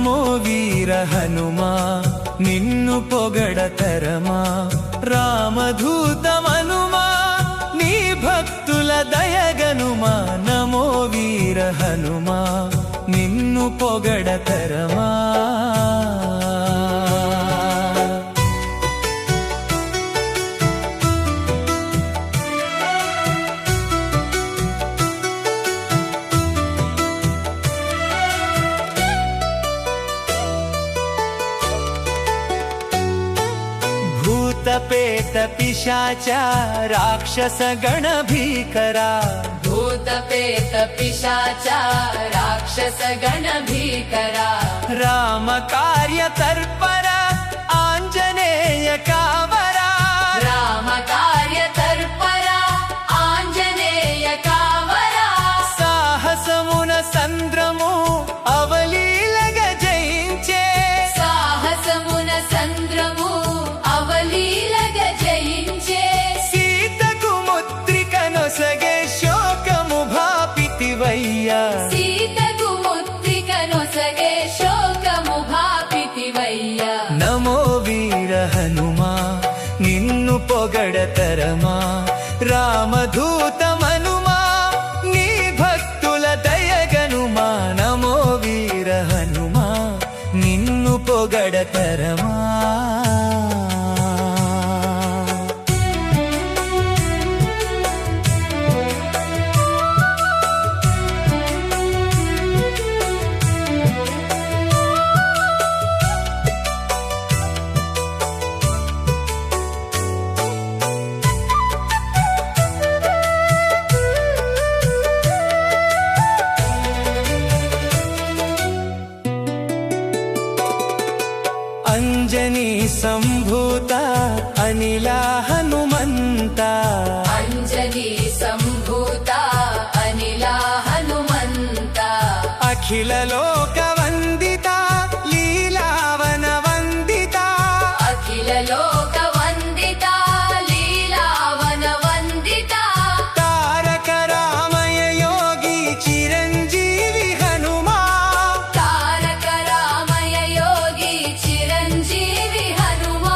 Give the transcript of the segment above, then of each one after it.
నమో వీర హనుమా నిన్ను పొగడతరమా రామదూతమనుమా నీ భక్తుల దయగనుమా నమో వీర హనుమా నిన్ను పొగడతరమా भूतपेत पिशाच राक्षस गण भीकरा भूतपेत पिशाच राक्षस गण भीकरा राम कार्य तत्परा आंजनेय कावरा राम कार्य तत्परा आंजनेय कावरा साहसमुन संद्रमु अवलीलग जయించే साहसमुन संद्रमु అవలీలగ జయించే సీతకు ముద్రికనొసగే శోకము భాపితివయ్యా సీతకు ముద్రికనొసగే శోకము భాపితివయ్యా నమో వీర హనుమా నిన్ను పొగడతరమా రామదూతమనుమా నీ భక్తుల దయగనుమా నమో వీర హనుమా నిన్ను పొగడతరమా अंजनी संभूत अनिला हनुमंत अंजनी संभूत अनिला हनुमंत अखिल लोक वंदिता लीलावन वंदिता अखिल लोक वंदिता लीलावन वंदिता तारक रामय योगी चिरंजीवी हनुमा तारक रामय योगी चिरंजीवी हनुमा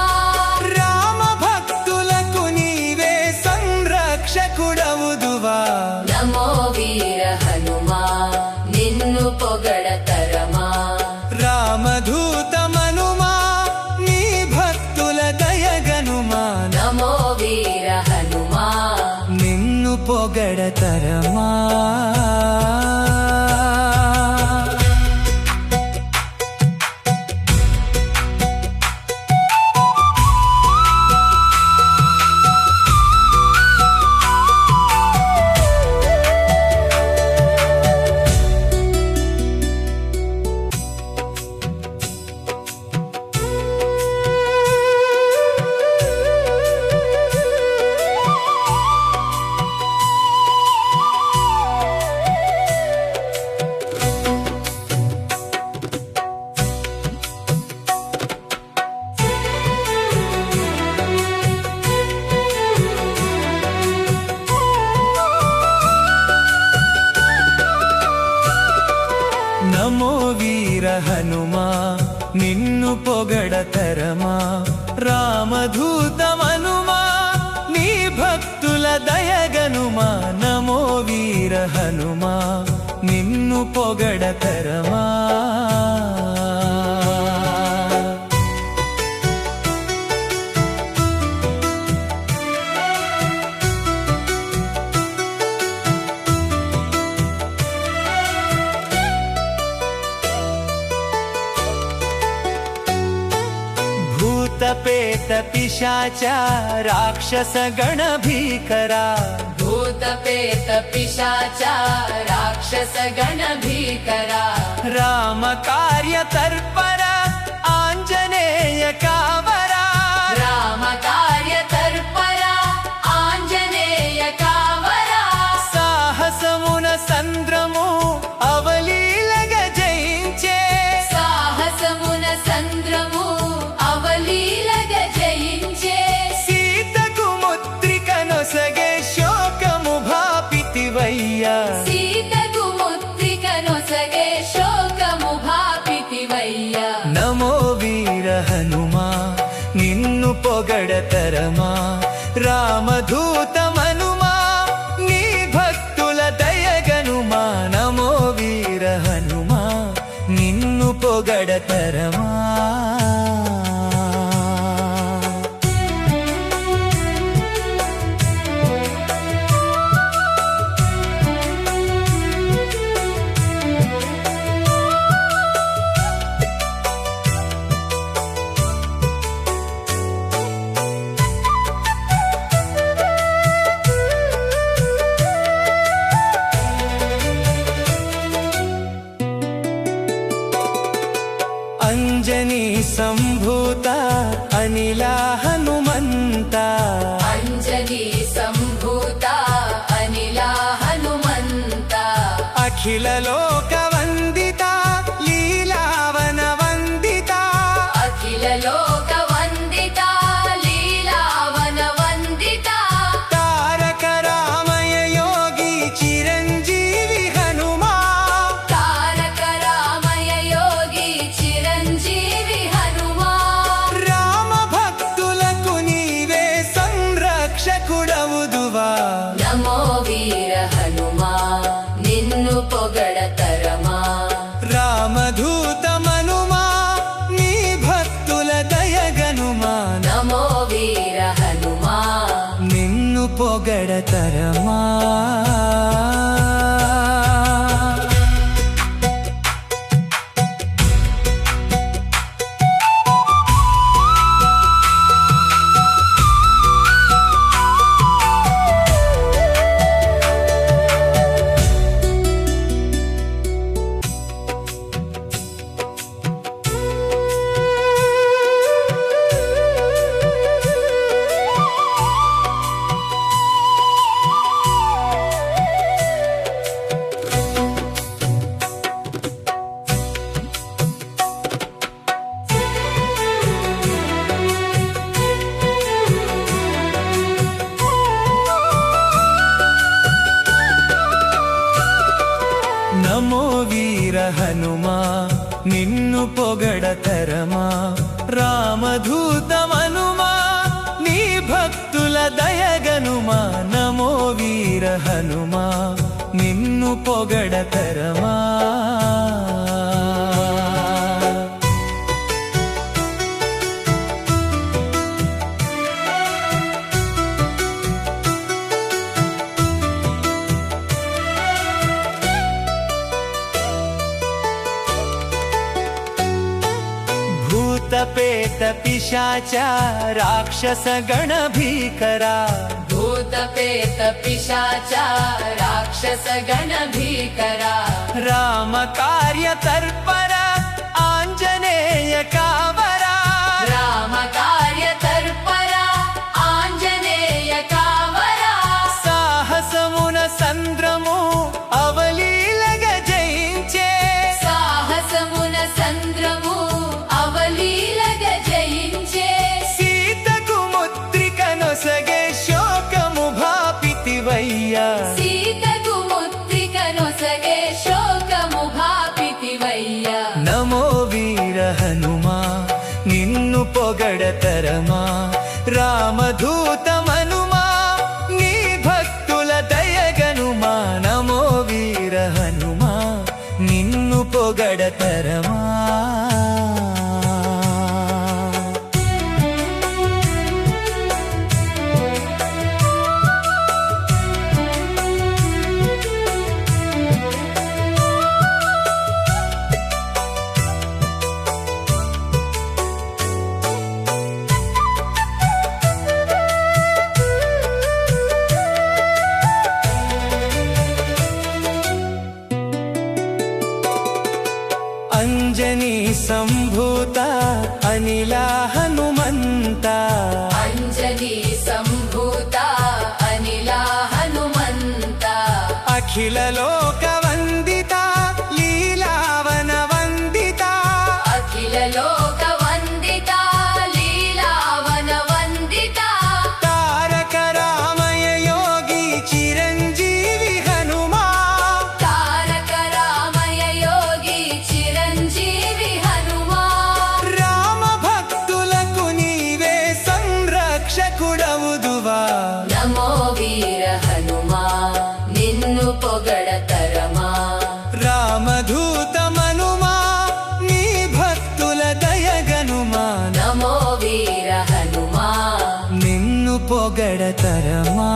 राम भक्तुలకు నీవే సంరక్షకుడవుదువా नमो वीर हनुमा నిన్ను పొగడతరమా రామదూతమనుమా నీ భక్తుల దయగనుమా నమో వీర హనుమా నిన్ను పొగడతరమా నమో వీర హనుమా నిన్ను పొగడతరమా రామదూతమనుమా నీ భక్తుల దయగనుమా నమో వీర హనుమా నిన్ను పొగడతరమా भूतपेत पिशाच राक्षस गण भीकरा भूतपेत पिशाच राक्षस गण भीकरा राम कार्य तत्परा आंजनेय कावरा राम कार्य तत्परा आंजनेय कावरा साहसमुन संद्रमु अवलीलग जయించే साहसमुन संद्रमु అవలీలగ జయించే సీతకు ముద్రికనొసగే శోకము భాపితివయ్యా సీతకు ముద్రికనొసగే శోకము భాపితివయ్యా పొగడతరమా రామదూతమనుమా నీ భక్తుల దయగనుమా నమో వీర హనుమా నిన్ను పొగడతరమా అంజనీ సంభూత అనిలా హనుమంత అంజనీ సంభూత అనిలా హనుమంత అఖిల లోక వందిత లీలావన వందిత అఖిల లోక వందిత లీలావన వందిత తారక రామయ యోగి చిరంజీవి హనుమా తారక రామయ యోగి చిరంజీవి హనుమా రామ భక్తులకు నీవే సంరక్షకుడవుదువా నమో వీర హనుమా నిన్ను పొగడతరమా రామదూతమనుమా నీ భక్తుల దయగనుమా నమో వీర హనుమా నిన్ను పొగడతరమా నమో వీర హనుమా నిన్ను పొగడతరమా రామదూతమనుమా నీ భక్తుల దయగనుమా నమో వీర హనుమా నిన్ను పొగడతరమా భూతపేత పిశాచ రాక్షస గణ భీకరా భూతపేత పిశాచ రాక్షస గణ భీకరా రామ కార్య తర్పర ఆంజనేయ కావరా రామ కార్య తర్పర ఆంజనేయ కావరా సాహసమున సంద్రము అవలీలగ జయించే సాహసమున సంద్రము అవలీలగ జయించే సీతకు ముద్రిక నొసగే శోకము భాపితివయ్యా సీతకు ముద్రిక నొసగే శోకము భాపితివయ్యా నమో వీర హనుమా నిన్ను పొగడతరమా రామదూతమనుమా నీ భక్తుల దయగనుమా నమో వీర హనుమా నిన్ను పొగడతరమా అంజనీ సంభూత అనిలా హనుమంత అంజనీ సంభూత అనిలా హనుమంత అఖిల లోక వందిత లీలావన వందిత అఖిల లోక వందిత లీలావన వందిత తారక రామయ యోగి చిరంజీవి హనుమా తారక రామయ యోగి చిరంజీవి హనుమా రామ భక్తులకు నీవే సంరక్షకుడవుదువా పొగడతరమా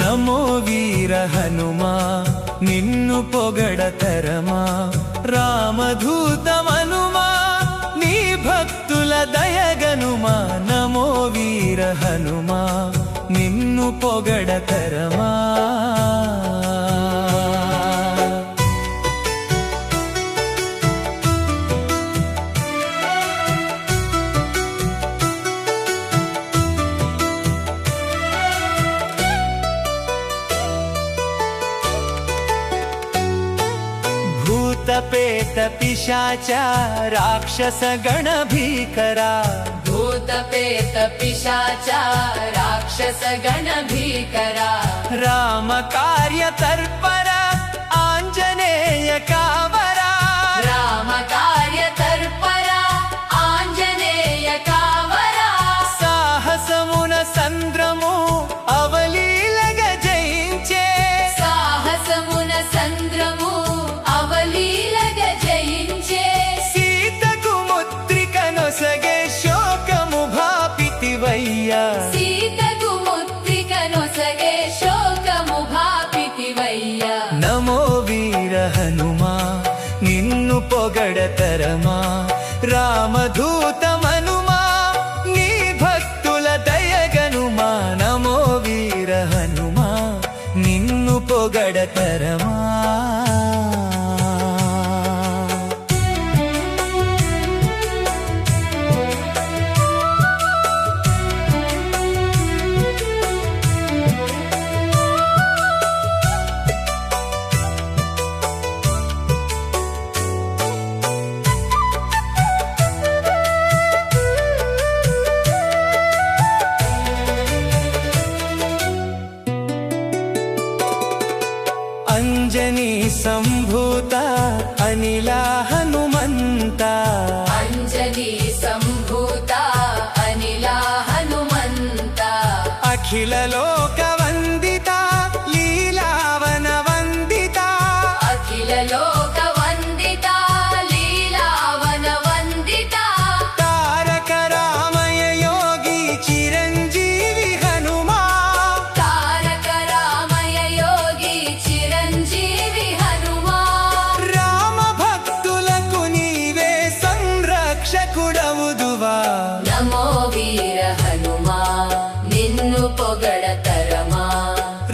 నమో వీర హనుమా నిన్ను పొగడతరమా రామదూతమనుమా నీ భక్తుల దయగనుమా నమో వీర హనుమా నిన్ను పొగడతరమా భూతపేత పిశాచ రాక్షస గణ భీకరా భూతపేత పిశాచ రాక్షస గణ భీకరా రామ కార్య తర్పర ఆంజనేయ కావరా రామ కార్య తర్పర ఆంజనేయ కావరా సాహసమున సంద్రము అవలీలగ జయించే సాహసమున సంద్రము అవలీలగ జయించే సీతకు ముద్రిక నొసగే శోకము భాపితివయ్యా సీతకు ముద్రిక నొసగే శోకము భాపితివయ్యా నమో వీర హనుమా నిన్ను పొగడతరమా రామదూతమనుమా నీ భక్తుల దయగనుమా నమో వీర హనుమా నిన్ను పొగడతరమా అంజనీ సంభూత అనిలా హనుమంత అంజనీ సంభూత అనిలా హనుమంత అఖిల లోక వందిత లీలావన వందిత అఖిల లోక వందిత లీలావన వందిత తారక రామయ యోగి చిరంజీవి హనుమా తారక రామయ యోగి చిరంజీవి హనుమా రామ భక్తులకు నీవే సంరక్షకుడవుదువా నమో వీర హనుమా నిన్ను పొగడతరమా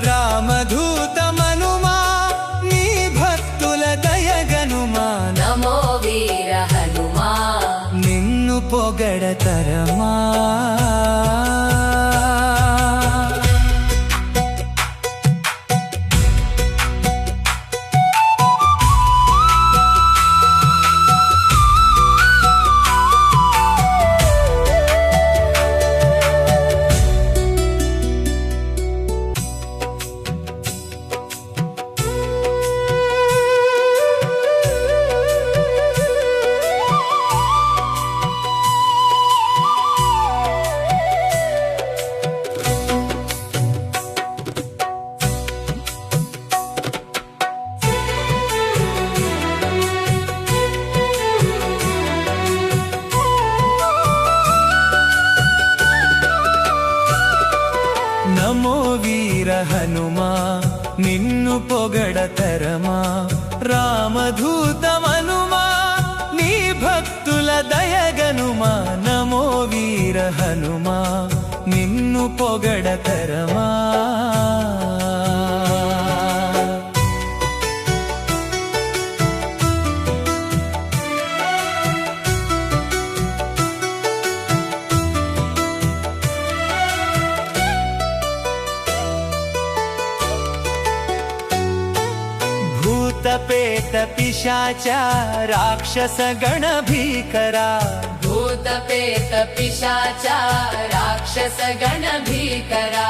రామదూతమనుమా నీ భక్తుల దయగనుమా నమో వీర హనుమా నిన్ను పొగడతరమా నమో వీర హనుమా నిన్ను పొగడతరమా రామదూతమనుమా నీ భక్తుల దయగనుమా నమో వీర హనుమా నిన్ను పొగడతరమా पिशाच राक्षस गण भीकरा भूत पेत पिशाच राक्षस गण भीकरा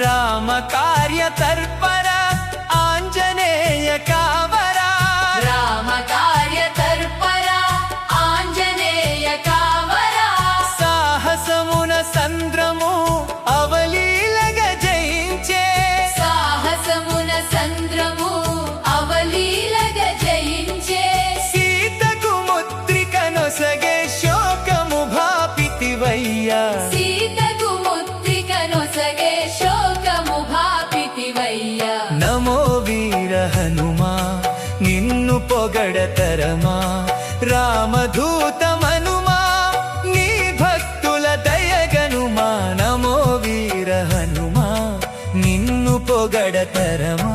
राम कार्य तत्पर आंजनेय कावरा राम कार्य तत्पर आंजनेय कावरा साहसमुन संद्रमु అవలీలగ జయించే సాహసమున సంద్రము అవలీలగ జయించే సీతకు ముద్రిక నొసగే శోకము భాపితివయ్యా సీతకు ముద్రిక నొసగే శోకము భాపితివయ్యా నమో వీర హనుమా నిన్ను పొగడతరమా రామదూత మనుమా నీ భక్తుల దయగనుమా నమో వీర హనుమా నిన్ను పొగడతరమా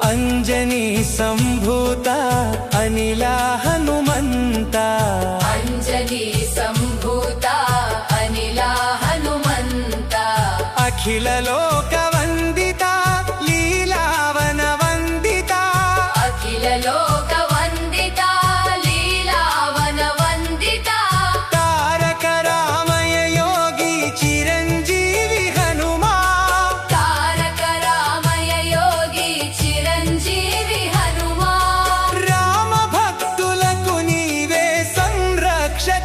అంజనీ సంభూత అనిలా హనుమంత అంజనీ సంభూత అనిలా హనుమంత అఖిల లోక వందిత లీలావన వందిత అఖిల లోక వందిత లీలావన వందిత తారక రామయ యోగి చిరంజీవి హనుమా తారక రామయ యోగి చిరంజీవి హనుమా రామ భక్తులకు నీవే సంరక్షకుడవుదువా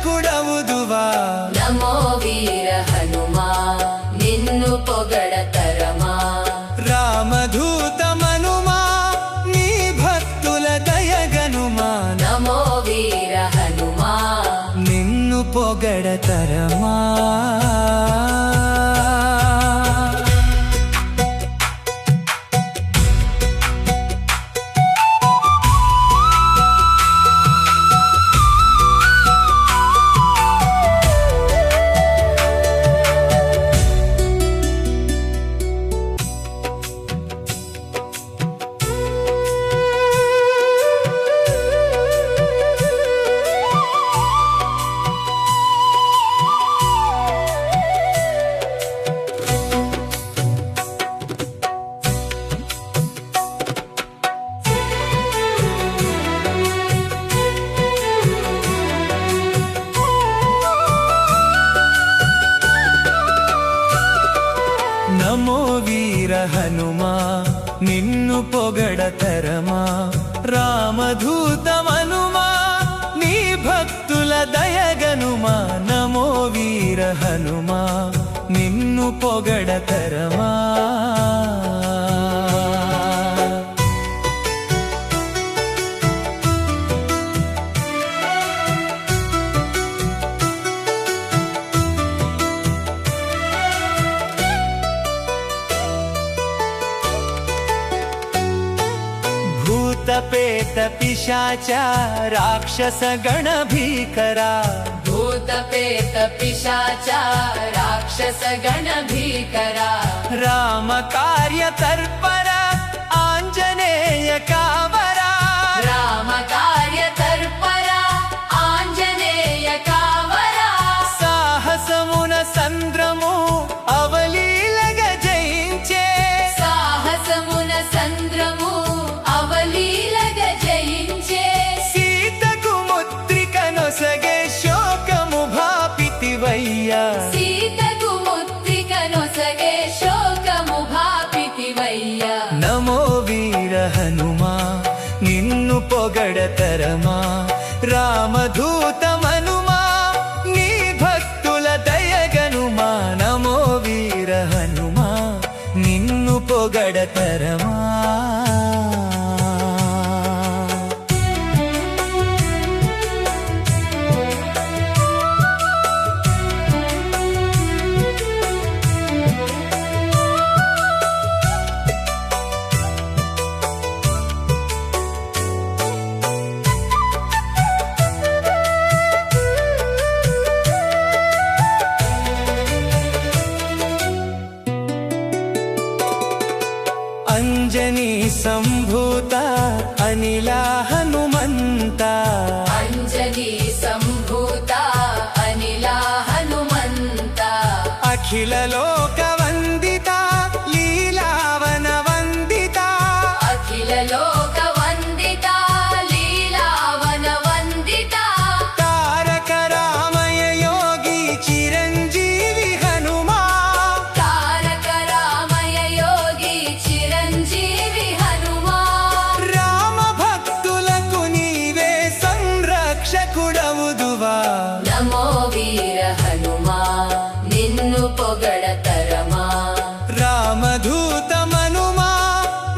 నమో వీర హనుమా నిన్ను పొగడతరమా రామదూత మనుమా నీ భక్తుల దయగనుమా నమో వీర హనుమా నిన్ను పొగడతరమా నమో వీర హనుమా నిన్ను పొగడతరమా రామదూత మనుమా నీ భక్తుల దయగనుమా నమో వీర హనుమా నిన్ను పొగడతరమా भूतपेत पिशाच राक्षस गण भीकरा भूत पेत पिशाच राक्षस गण भीकरा राम कार्य तत्पर आंजनेय कावरा राम कार्य तत्पर आंजनेय कावरा साहसमुन संद्रमु అవలీలగ జయించే సాహసమున సంద్రము అవలీలగ జయించే సీతకు ముద్రిక నొసగే శోకము భాపితివయ్యా సీతకు ముద్రిక నొసగే శోకము భాపితివయ్యా నమో వీర హనుమా నిన్ను పొగడతరమా రామదూత మనుమా నీ భక్తుల దయగనుమా నమో వీర హనుమా నిన్ను పొగడతరమా రక్షకుడవుదువా నమో వీర హనుమా నిన్ను పొగడతరమా రామదూతమనుమా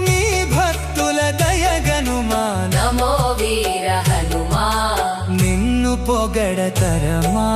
నీ భక్తుల దయగనుమా నమో వీర హనుమా నిన్ను పొగడతరమా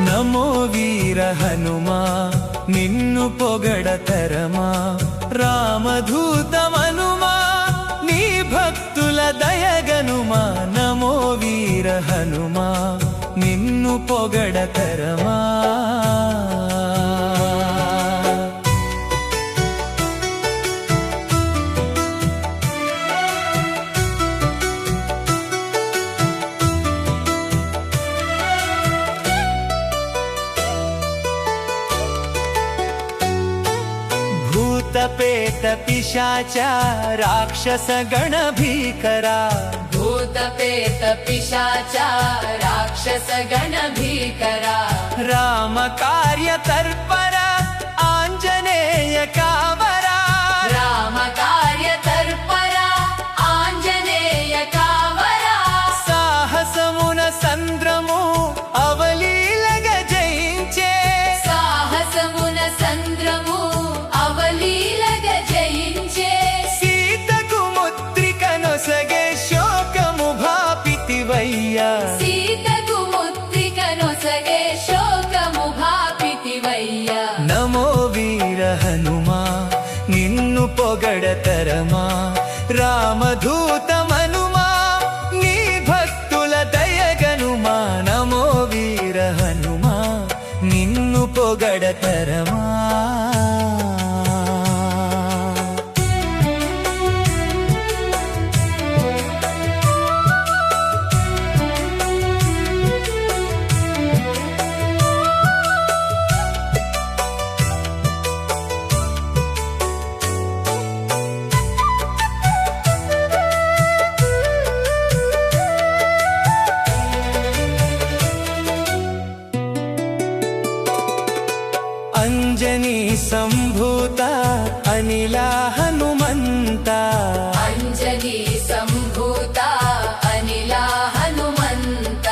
నమో వీర హనుమా నిన్ను పొగడతరమా రామదూతమనుమా నీ భక్తుల దయగనుమా నమో వీర హనుమా నిన్ను పొగడతరమా భూతపేత పిశాచ రాక్షస గణ భీకరా భూతపేత పిశాచ రాక్షస గణ భీకరా రామ కార్య తర్పర ఆంజనేయ కావరా రామ కార్య తర్పర ఆంజనేయ కావరా సాహసమున సంద్రము అవలీలగ జయించే సాహసమున సంద్రము అవలీలగ జయించే సీతకు ముద్రిక నొసగే శోకము భాపితివయ్యా సీతకు ముద్రిక నొసగే శోకము భాపితివయ్యా నమో వీర హనుమా నిన్ను పొగడతరమా రామదూతమనుమా నీ భక్తుల దయగనుమా నమో వీర హనుమా నిన్ను పొగడతరమా అంజనీ సంభూత అనిలా హనుమంత అంజనీ సంభూత అనిలా హనుమంత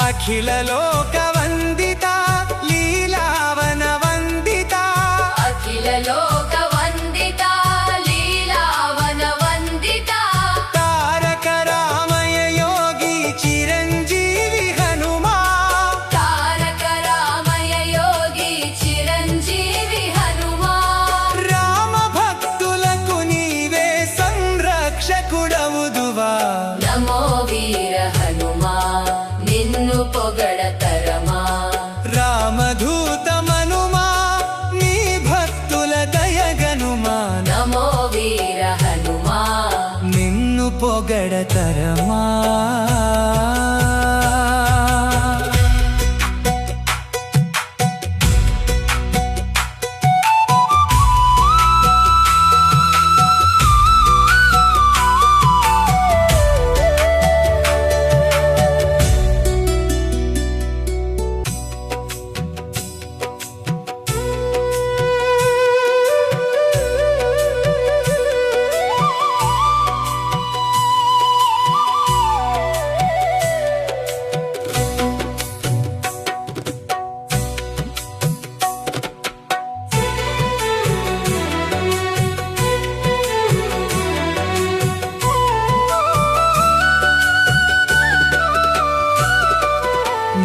అఖిల లోక వందిత లీలావన వందిత అఖిల లోక వందిత లీలావన వందిత తారక రామయ యోగి చిరంజీవి హనుమా తారక రామయ యోగి చిరంజీవి హనుమా రామ భక్తులకు నీవే సంరక్షకుడవుదువా నమో వీర హనుమా నిన్ను పొగడతరమా రామదూతమనుమా నీ భక్తుల దయగనుమా నమో వీర హనుమా నిన్ను పొగడతరమా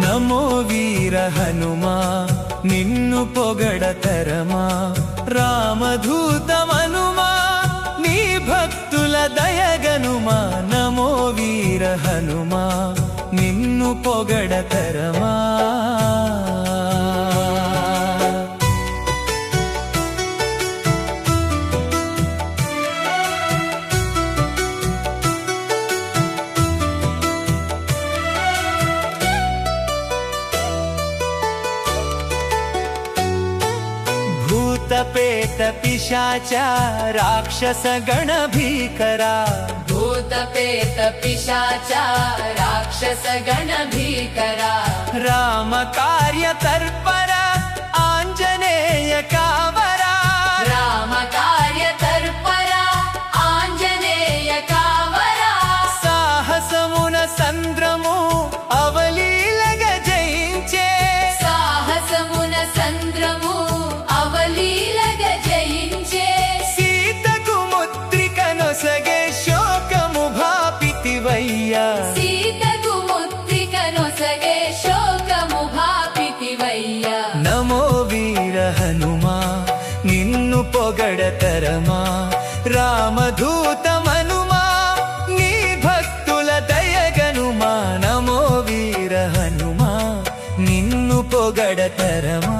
నమో వీర హనుమా నిన్ను పొగడతరమా రామదూతమనుమా నీ భక్తుల దయగనుమా దయగనుమా నమో వీర హనుమా నిన్ను పొగడతరమా భూతపేత పిశాచ రాక్షస గణ భీకరా భూతపేత పిశాచ రాక్షస గణ భీకరా రామ కార్య తర్పర ఆంజనేయ కావరా రామ కార్య తర్పర ఆంజనేయ కావరా సాహసమున సంద్రము అవలీలగ జయించే సాహసమున సంద్రము అవలీలగ జయించే సీతకు ముద్రిక నొసగే శోకము భాపితివయ్యా సీతకు ముద్రిక నొసగే శోకము భాపితివయ్యా నమో వీర హనుమా నిన్ను పొగడతరమా రామదూతమనుమా నీ భక్తుల దయగనుమా నమో వీర హనుమా నిన్ను పొగడతరమా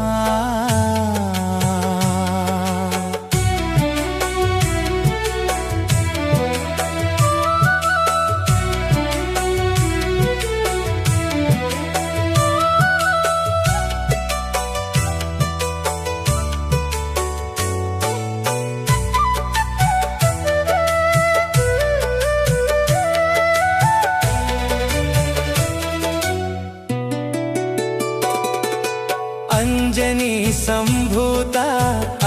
అంజనీ సంభూత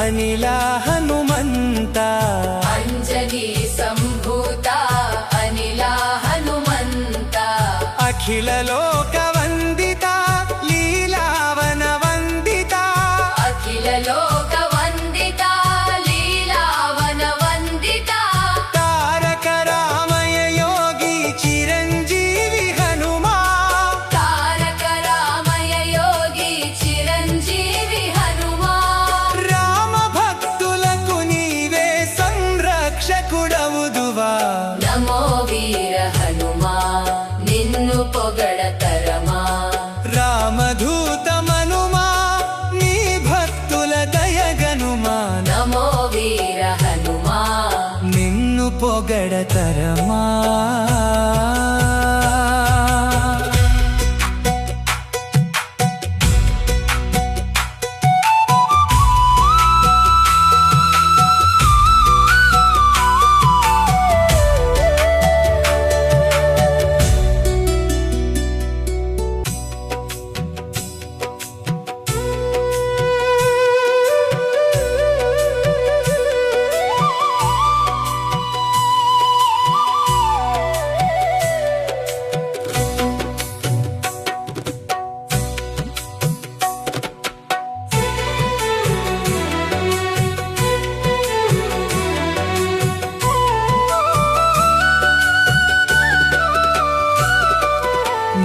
అనిలా హనుమంత అంజనీ సంభూత అనిలా హనుమంత అఖిల లోక వందిత లీలావన వందిత అఖిల లోక వందిత లీలావన వందిత తారక రామయ యోగి చిరంజీవి హనుమా తారక రామయ యోగి చిరంజీవి హనుమా రామ భక్తులకు నీవే సంరక్షకుడవుదువా నమో వీర హనుమా నిన్ను పొగడతరమా రామదూతమనుమా నీ భక్తుల దయగనుమా నమో వీర హనుమా నిన్ను పొగడతరమా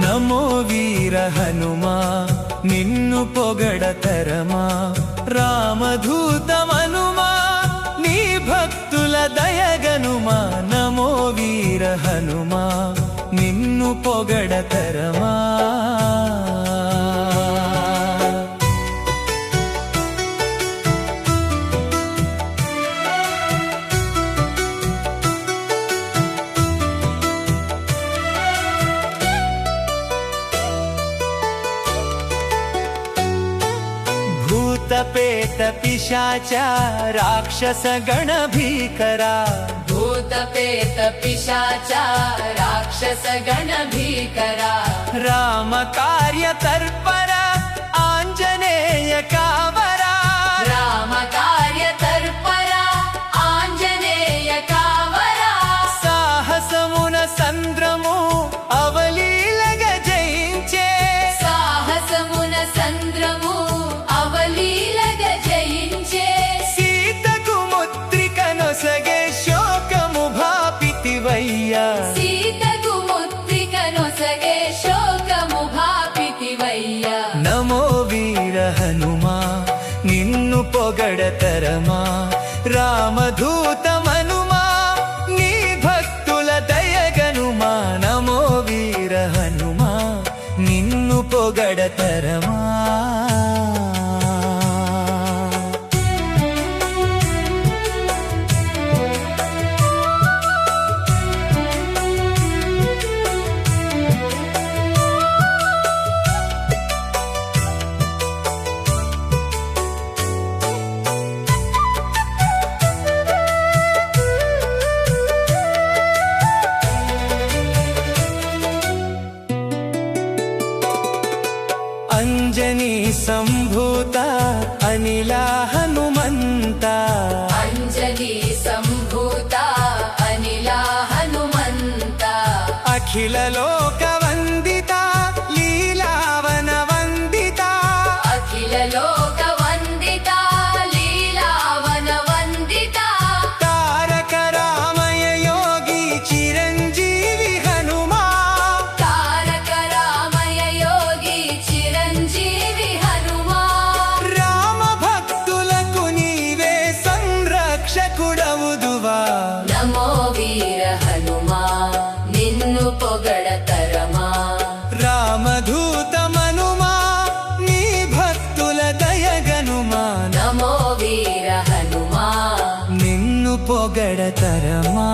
నమో వీర హనుమా నిన్ను పొగడతరమా రామదూతమనుమా నీ భక్తుల దయగనుమా నమో వీర హనుమా నిన్ను పొగడతరమా భూతపేత పిశాచ రాక్షస గణ భీకరా భూతపేత పిశాచ రాక్షస గణ భీకరా రామ కార్య తర్పర ఆంజనేయ కావరా రామ కార్య తర్పర ఆంజనేయ కావరా సాహసమున సంద్రము అవలీలగ జయించే సాహసమున సంద్రము అవలీలగ జయించే సీతకు ముద్రిక నొసగే శోకము భాపితివయ్యా సీతకు ముద్రిక నొసగే శోకము భాపితివయ్యా నమో వీర హనుమా నిన్ను పొగడతరమా రామదూతమనుమా నీ భక్తుల దయ పొగడతరమా. అంజనీ సంభూత అనిలా హనుమంత. అంజనీ సంభూత అనిలా హనుమంత. అఖిల లోక వందిత లీలావన వందిత. అఖిల లోక వందిత లీలావన వందిత. తారక రామయ యోగి చిరంజీవి హనుమా. తారక రామయ యోగి చిరంజీవి హనుమా. రామ భక్తులకు నీవే సంరక్షకుడవుదువా. నమో వీర హనుమా నిన్ను పొగడతరమా. రామదూత మనుమా నీ భక్తుల దయగనుమా. నమో వీర హనుమా నిన్ను పొగడతరమా.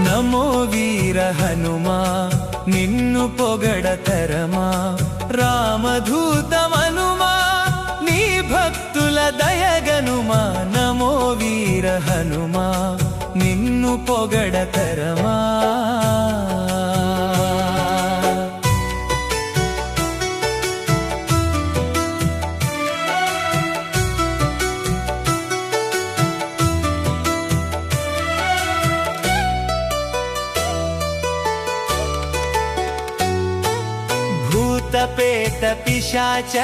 నమో వీర హనుమా నిన్ను పొగడతరమా. రామదూత మనుమా నీ భక్తుల దయగనుమా. నమో వీర హనుమా నిన్ను పొగడతరమా. భూతపేత పిశాచ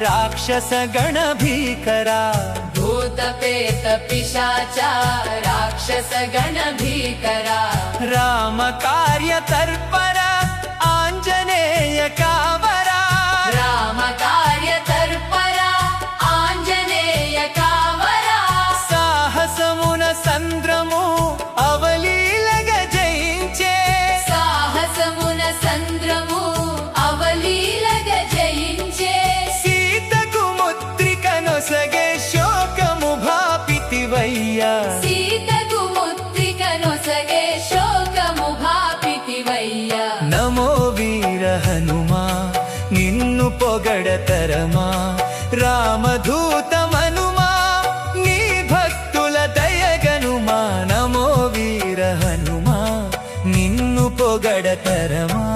రాక్షస గణ భీకరా. భూతపేత పిశాచ రాక్షస గణ భీకరా. రామ కార్య తర్పర ఆంజనేయ కావరా. రామ కార్య తర్పర ఆంజనేయ కావరా. సాహసమున సంద్రము అవలీలగ జయించే. సాహసమున సంద్రము అవలీలగ జయించే. సీతకు ముద్రిక నొసగే శోకము భాపితివయ్యా. సీతకు ముద్రిక నొసగే శోకము భాపితివయ్యా. నమో వీర హనుమా నిన్ను పొగడతరమా. రామదూత మనుమా నీ భక్తుల దయగనుమా. నమో వీర హనుమా నిన్ను పొగడతరమా.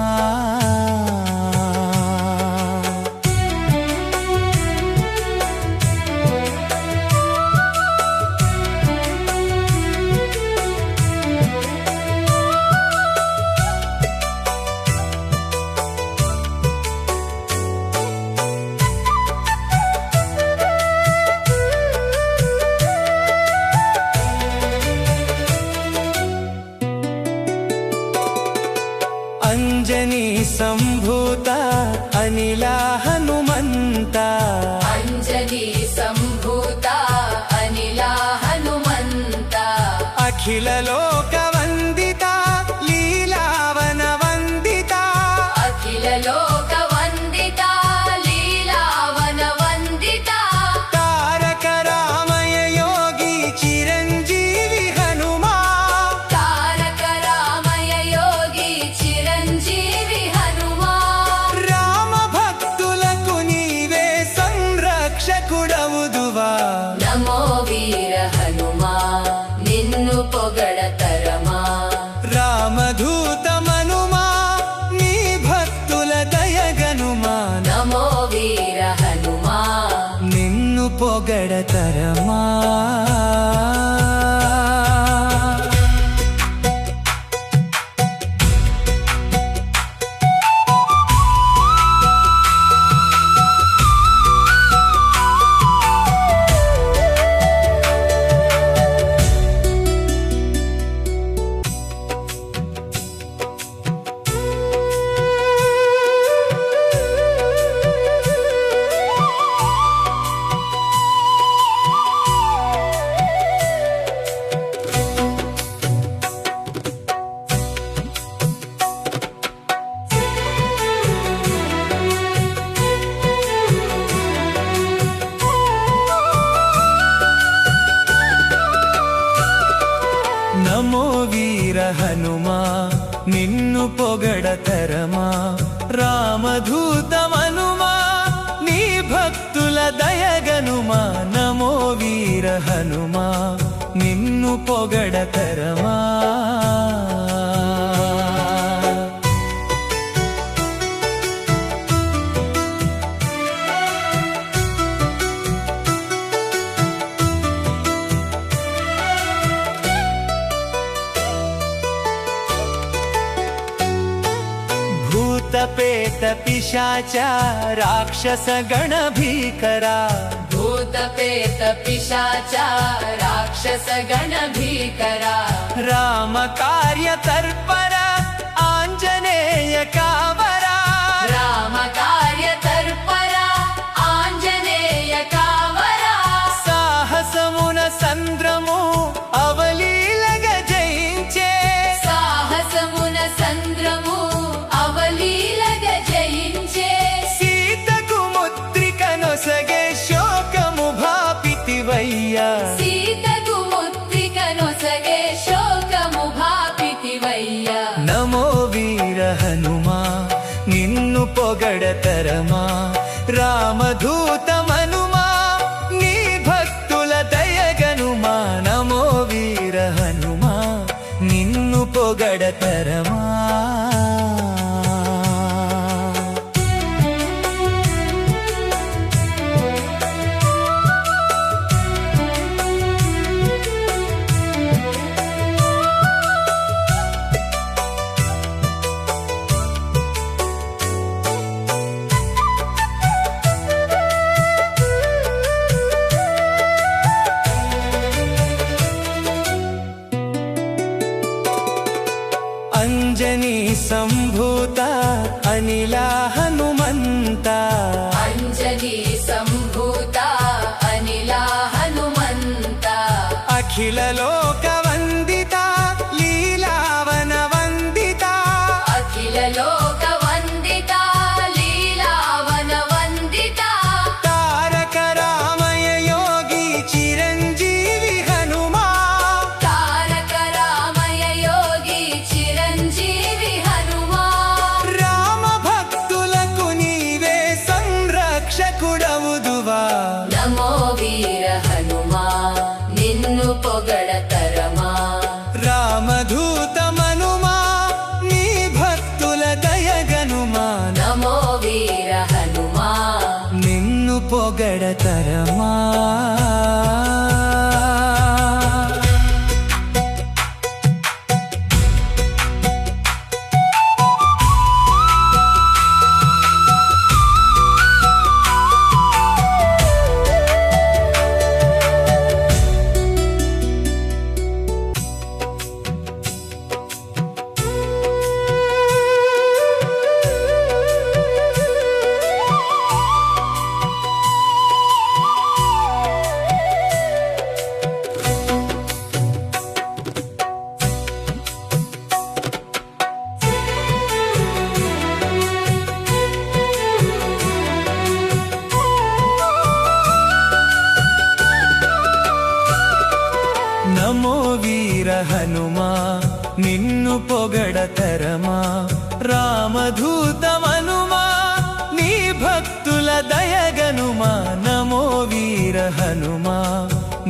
అంజనీ సంభూత అనిలా హనుమంత. అంజనీ సంభూత అనిలా హనుమంత. అఖిల లోక వందిత లీలావన వందిత. అఖిల లోక వందిత లీలావన వందిత. తారక రామయ యోగి చిరంజీవి హనుమా. తారక రామయ యోగి చిరంజీవి హనుమా. రామ భక్తులకు నీవే సంరక్షకుడవుదువా. నమో వీర హనుమా నిన్ను పొగడతరమా. నిన్ను పొగడతరమా రామదూతమనుమా నీ భక్తుల దయగనుమా నమో వీర హనుమా నిన్ను పొగడతరమా భూతపేత పిశాచ రాక్షస గణ భీకరా భూతపేత పిశాచ రాక్షస గణ భీకరా రామ కార్య తర్పర ఆంజనేయ కావరా రామ కార్య తర్పర ఆంజనేయ కావరా సాహసమున సంద్రము అవలీలగ జయించే సాహసమున సంద్రము అవలీలగ జయించే సీతకు ముద్రిక నొసగే శోకము భాపితివయ్యా సీతకు ముద్రిక నొసగే శోకము భాపితివయ్యా నమో వీర హనుమా నిన్ను పొగడతరమా రామదూతమనుమా నీ భక్తుల దయగనుమా నమో వీర హనుమా నిన్ను పొగడతరమా అంజనీ సంభూత అనిలా హనుమంత అంజనీ సంభూత అనిలా హనుమంత అఖిల లోక వందిత లీలావన వందిత అఖిల లోక వందిత లీలావన వందిత తారక రామయ యోగి చిరంజీవి హనుమా తారక రామయ యోగి చిరంజీవి హనుమా రామ భక్తులకు నీవే సంరక్షకుడవుదువా నమో వీర హనుమా నిన్ను పొగడతరమా రామదూతమనుమా నీ భక్తుల దయగనుమా నమో వీర హనుమా నిన్ను పొగడతరమా నమో వీర హనుమా నిన్ను పొగడతరమా రామదూతమనుమా నీ భక్తుల దయగనుమా నమో వీర హనుమా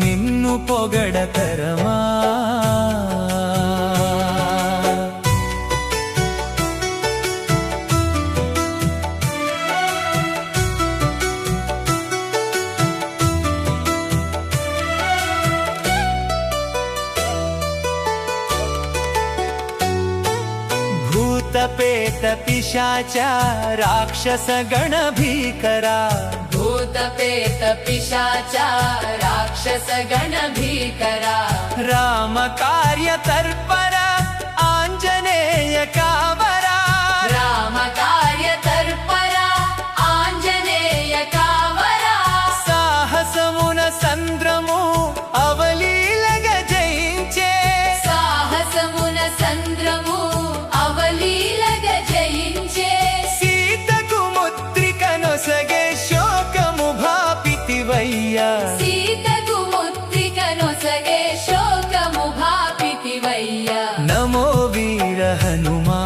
నిన్ను పొగడతరమా భూతపేత పిశాచ రాక్షస గణ భీకరా భూతపేత పిశాచ రాక్షస గణ భీకరా రామ కార్య తర్పర ఆంజనేయ కావరా రామ కార్య తర్పర ఆంజనేయ కావరా సాహసమున సంద్రము అవలీలగ జయించే సాహసమున సంద్రము అవలీలగ జయించే సీతకు ముద్రిక నొసగే శోకము భాపితివయ్యా సీతకు ముద్రిక నొసగే శోకము భాపితివయ్యా హనుమా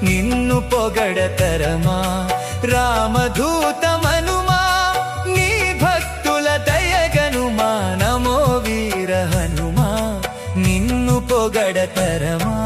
నిన్ను పొగడతరమా రామదూతమనుమా నీ భక్తుల దయగనుమా నమో వీర హనుమా నిన్ను పొగడతరమా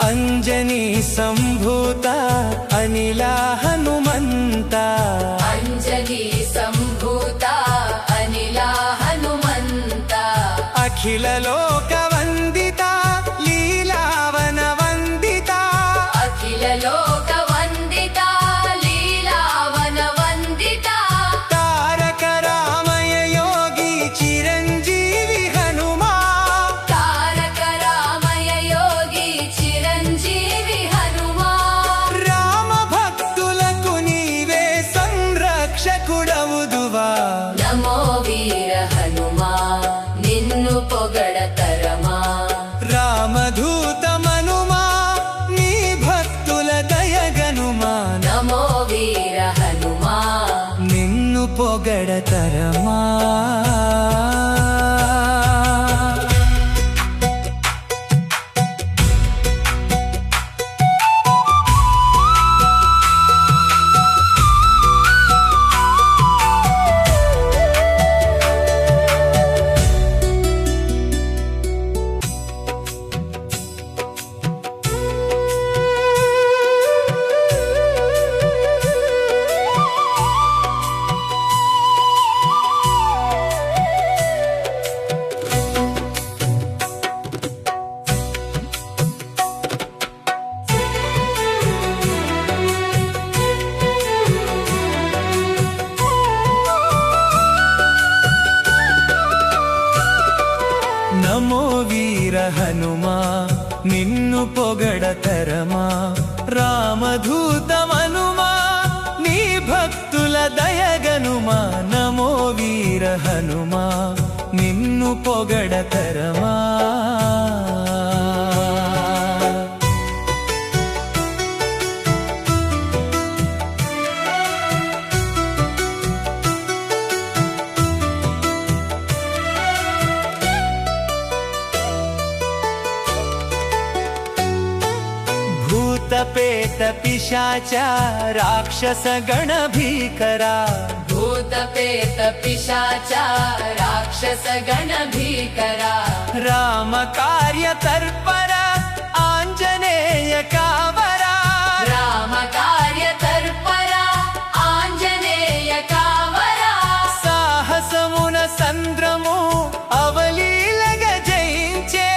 అంజనీ సంభూత అనిలా హనుమంత అంజనీ సంభూత అనిలా హనుమంత అఖిల లోక వందిత లీలావన వందిత అఖిల లోక వందిత లీలావన వందిత తారక రామయ యోగి చిరంజీవి హనుమా తారక రామయ యోగి చిరంజీవి హనుమా రామ భక్తులకు నీవే సంరక్షకుడవుదువా నమో వీర హనుమా నిన్ను పొగడతరమా రామదూతమనుమా నీ భక్తుల దయగనుమా నమో వీర హనుమా నిన్ను పొగడతరమా నమో వీర హనుమా నిన్ను పొగడతరమా రామదూతమనుమా నీ భక్తుల దయగనుమా నమో వీర హనుమా నిన్ను పొగడతరమా భూతపేత పిశాచ రాక్షస గణ భీకరా భూతపేత పిశాచ రాక్షస గణ భీకరా రామ కార్య తర్పర ఆంజనేయ కావరా రామ కార్య తర్పర ఆంజనేయ కావరా సాహసమున సంద్రము అవలీలగ జయించే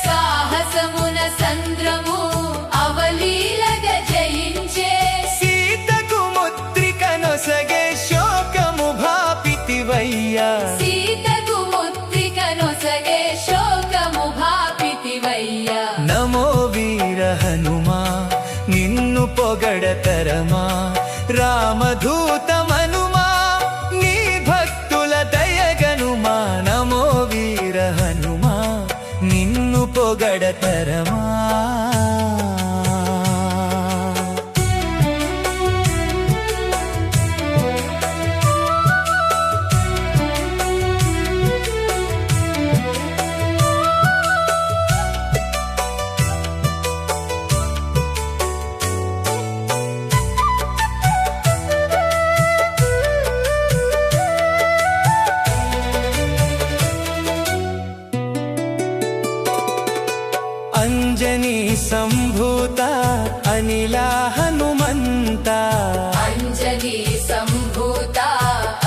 సాహసమున సంద్రము అవలీలగ జయించే సీతకు ముద్రిక నొసగే శోకము భాపితివయ్యా సీతకు ముద్రిక నొసగే శోకము భాపితివయ్యా నమో వీర హనుమా నిన్ను పొగడతరమా రామదూతమనుమా నీ భక్తుల దయగనుమా నమో వీర హనుమా నిన్ను పొగడతరమా అంజనీ సంభూత అనిలా హనుమంత అంజనీ సంభూత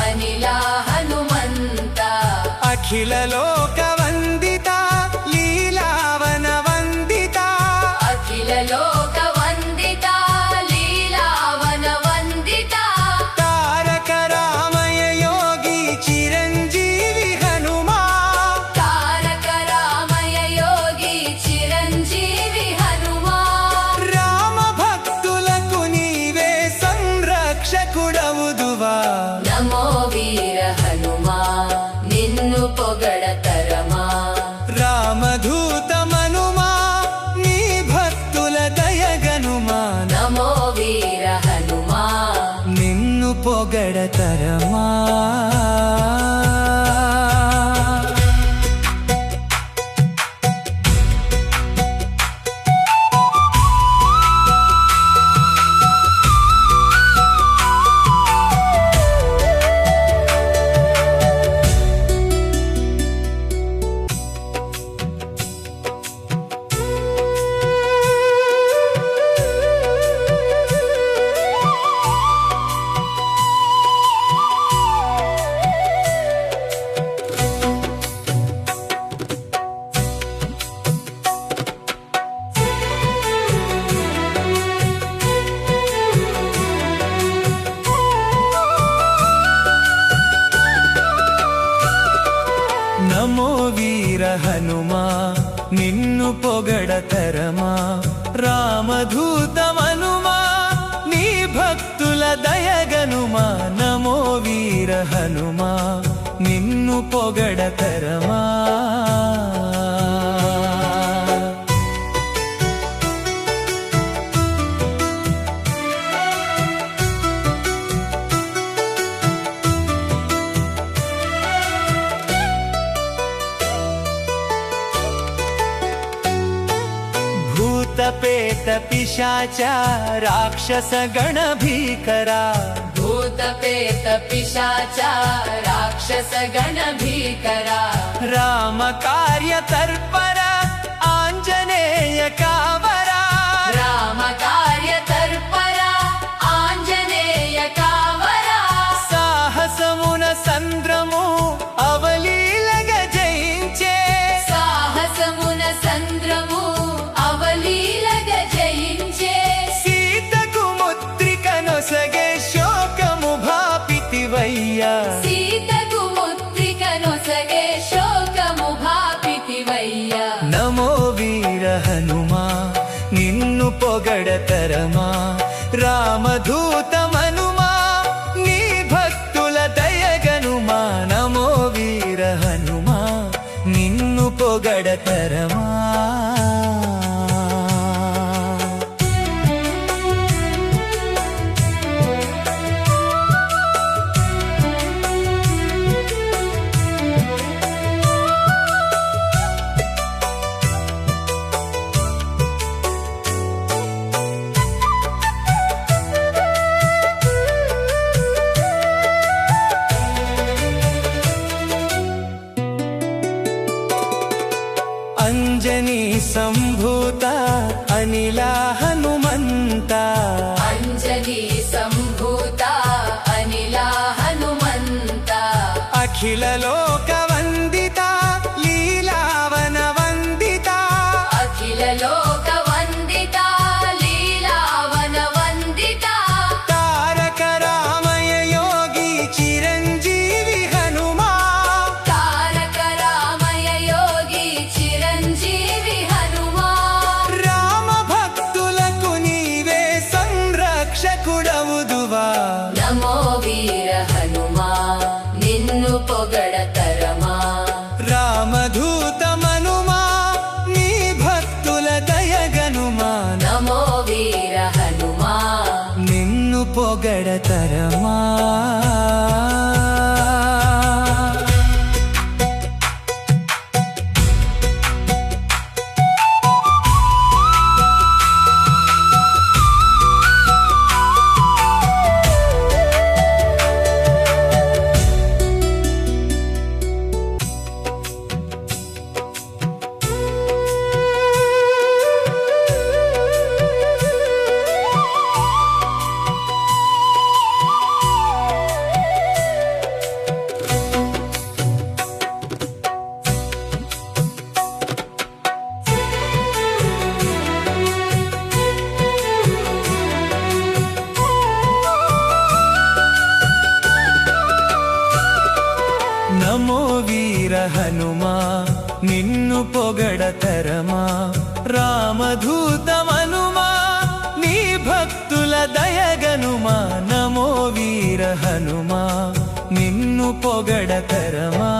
అనిలా హనుమంత అఖిల లోక వందిత లీలావన వందిత అఖిల లోక వందిత లీలావన వందిత తారక రామయ యోగి చిరంజీవి హనుమా తారక రామయ యోగి చిరంజీవి హనుమా రామ భక్త పొగడతరమా నమో వీర హనుమా నిన్ను పొగడతరమా రామదూతమనుమా నీ భక్తుల దయగనుమా నమో వీర హనుమా నిన్ను పొగడతరమా భూతపేత పిశాచ రాక్షస గణ భీకరా భూతపేత పిశాచ రాక్షస గణ భీకరా రామ కార్య తర్పర ఆంజనేయ కావరా రామ కార్య తర్పర ఆంజనేయ కావరా సాహసమున సంద్రము అవలీలగ జయించే సాహసమున సంద్రము అవలీలగ జయించే సీతకు ముద్రిక నొసగే శోకము భాపితివయ్యా సీతకు ముద్రిక నొసగే శోకము భాపితివయ్యా నమో వీర హనుమా నిన్ను పొగడతరమా రామదూతమనుమా నీ భక్తుల దయగనుమా నమో వీర హనుమా నిన్ను పొగడతరమా అంజనీ సంభూత అనిలా హనుమంత అంజనీ సంభూత అనిలా హనుమంత అఖిల లోక వందిత లీలావన వందిత అఖిల లోక వందిత లీలావన వందిత తారక రామయ యోగి చిరంజీవి హనుమా తారక రామయ యోగి చిరంజీవి హనుమా రామ భక్తులకు నీవే సంరక్షకుడవుదువా నమో వీర హనుమా నిన్ను పొగడతరమా రామదూతమనుమా నీ భక్తుల దయగనుమా నమో వీర హనుమా నిన్ను పొగడతరమా నమో వీర హనుమా నిన్ను పొగడతరమా రామదూతమనుమా నీ భక్తుల దయగనుమా నమో వీర హనుమా నిన్ను పొగడతరమా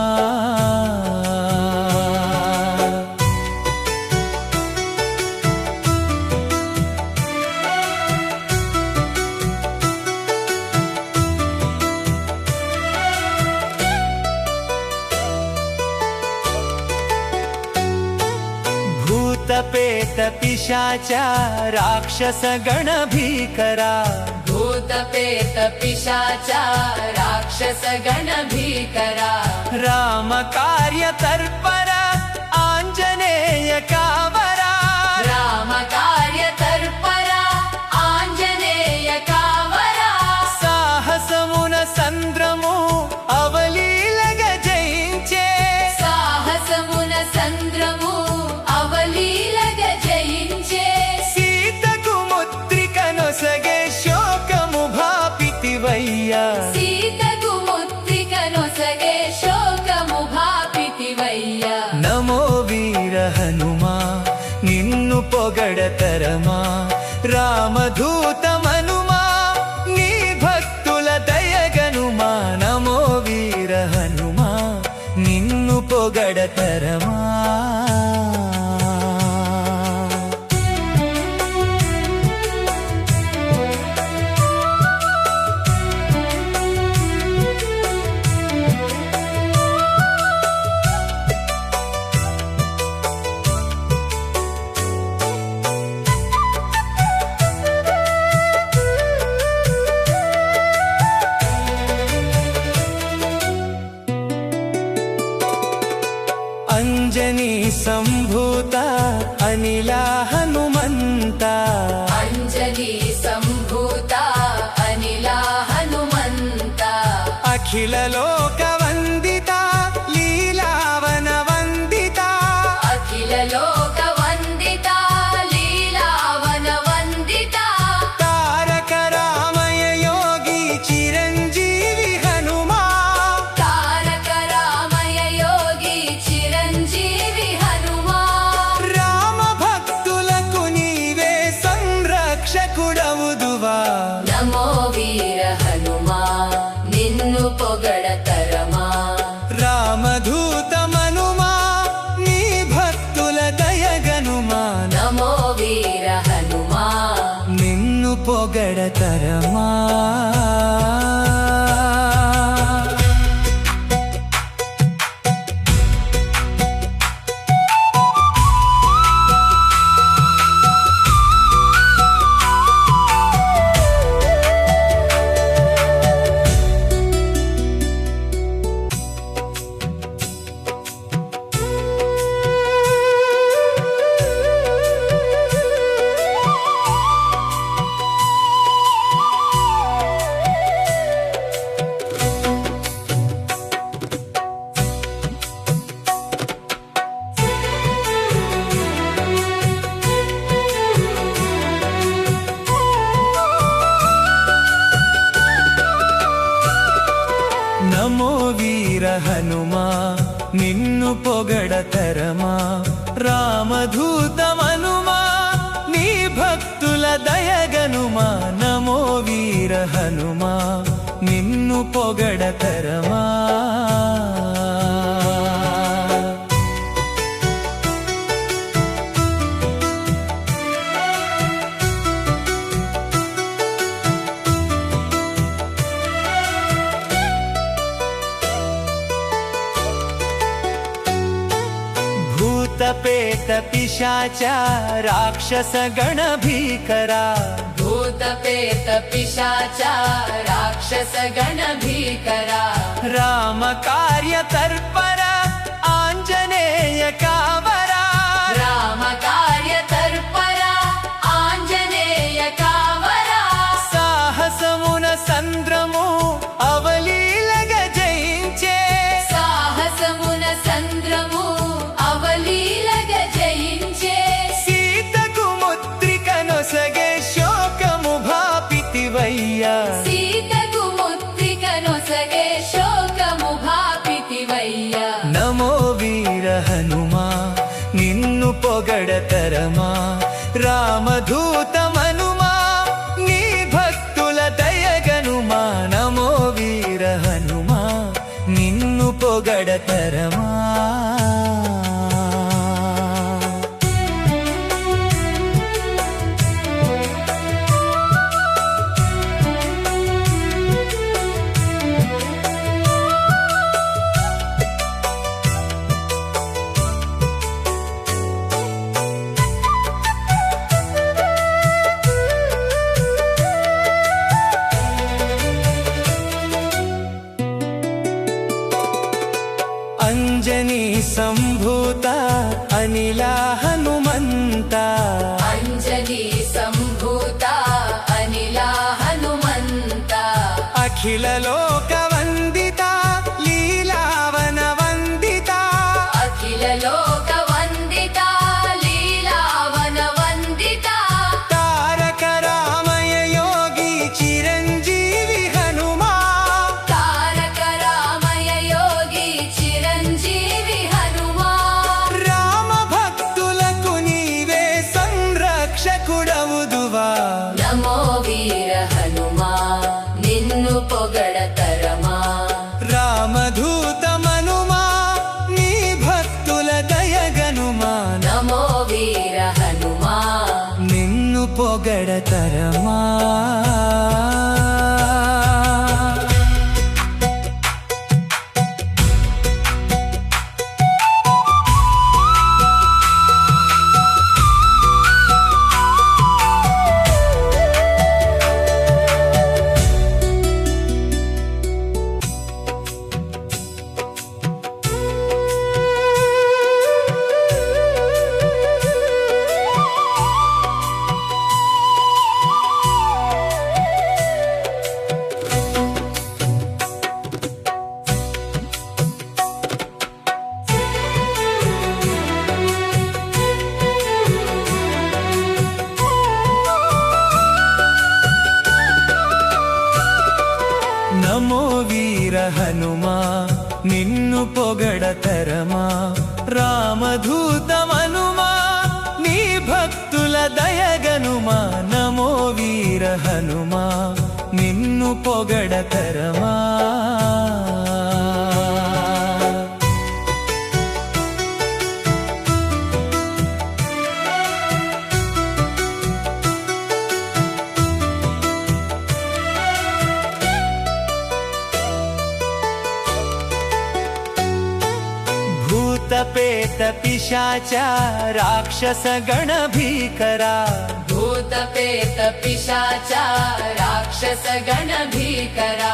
पिशाच राक्षस गण भीकरा भूत पेत पिशाच राक्षस गण भीकरा राम कार्य तत्पर आंजनेय कावरा राम कार्य तत्पर आंजनेय कावरा साहसमुन संद्रमु అవలీలగ జయించే సాహసమున సంద్రము అవలీలగ జయించే సీతకు ముద్రిక నొసగే శోకము భాపితివయ్యా సీతకు ముద్రిక నొసగే శోకము భాపితివయ్యా నమో వీర హనుమా నిన్ను పొగడతరమా రామదూత మనుమా నీ భక్తుల దయగనుమా నమో వీర హనుమా నిన్ను పొగడతరమా అంజనీ సంభూత అనిలా హనుమంత అంజనీ సంభూత అనిలా హనుమంత అఖిల లోక వందిత లీలావన వందిత అఖిల లోక వందిత లీలావన వందిత తారక రామయ యోగి చిరంజీవి హనుమా తారక రామయ యోగి చిరంజీవి హనుమా రామ భక్తులకు నీవే సంరక్షకుడవుదువా నమో వీర హనుమా నిన్ను పొగడతరమా రామదూత మనుమా నీ భక్తుల దయగనుమా నమో వీర హనుమా నిన్ను పొగడతరమా నమో వీర హనుమా నిన్ను పొగడతరమా రామదూత మనుమా నీ భక్తుల దయగనుమా నమో వీర హనుమా నిన్ను పొగడతరమా भूतपेत पिशाच राक्षस गण भीकरा भूत पेत पिशाच राक्षस गण भीकरा राम कार्य तत्पर आंजनेय कावरा राम कार्य तत्पर आंजनेय कावरा साहसमुन संद्रमु అవలీలగ జయించే సాహసమున సంద్రము అవలీలగ జయించే సీతకు ముద్రిక నొసగే శోకము భాపితివయ్యా సీతకు ముద్రిక నొసగే శోకము భాపితివయ్యా నమో వీర హనుమా నిన్ను పొగడతరమా రామదూత మనుమా నీ భక్తుల దయగనుమా నమో వీర హనుమా నిన్ను పొగడతరమా సంభూత అనిలా హనుమంత అంజనీ సంభూత అనిలా హనుమంత అఖిల లోక వందిత లీలావన వందిత అఖిల లోక వందిత లీలావన వందిత తారక రామయ యోగి చిరంజీవి హనుమా తారక రామయ యోగి చిరంజీవి హనుమా రామ భక్తులకు నీవే సంరక్షకుడవుదువా నమో వీర హనుమా నిన్ను పొగడతరమా రామదూత మనుమా నీ భక్తుల దయగనుమా నమో వీర హనుమా నిన్ను పొగడతరమా నమో వీర హనుమా నిన్ను పొగడతరమా రామదూత మనుమా నీ భక్తుల దయగనుమా నమో వీర హనుమా నిన్ను పొగడతరమా భూతపేత పిశాచ రాక్షస గణ భీకరా భూత ప్రేత పిశాచ రాక్షస గణ భీకరా